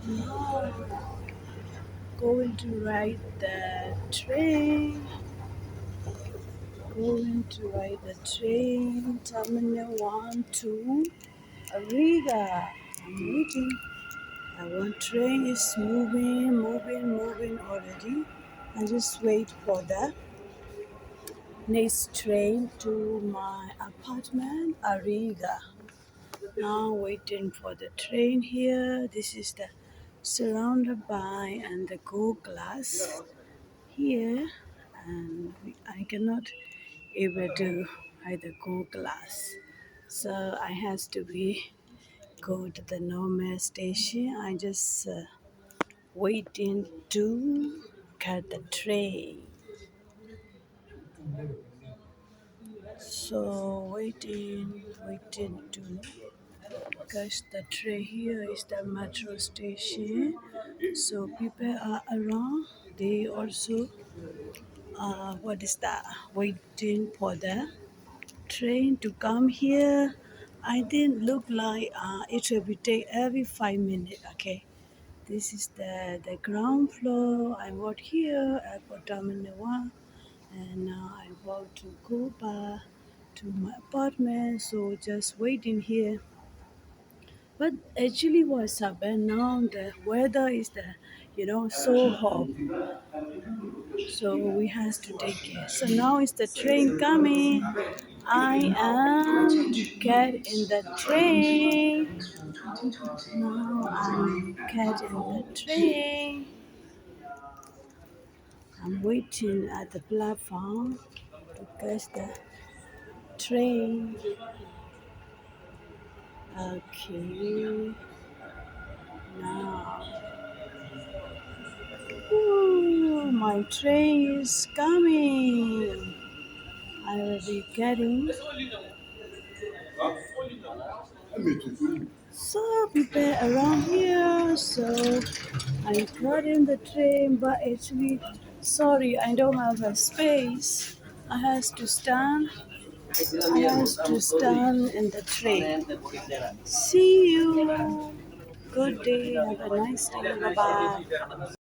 Now going to ride the train. Going to ride the train. Terminal 1 to alrriga. I'm waiting. One train is moving already. I just wait for the next train to my apartment, alrriga. Now waiting for the train here. This is the surrounded by and the go glass here, and I cannot able to hide the go glass, so I has to be go to the normal station. I just waiting to catch the train. So waiting to catch the train. Here is the metro station. So people are around. They also what is that? Waiting for the train to come here. I didn't look like it will be take every 5 minutes. Okay, this is the ground floor. I walk here. I got terminal 1, and now I walk to go back to my apartment. So just waiting here. But actually, what's happened now? The weather is so hot, so we has to take care. So now is the train coming. I am to get in the train. Now I'm getting the train. I'm waiting at the platform to catch the train. Okay, now. Ooh, my train is coming. I will be getting so people around here. So I got in the train, but actually, sorry, I don't have a space. I has to stand. I has to stand in the train. See you. Good day. Have a nice day. Bye bye.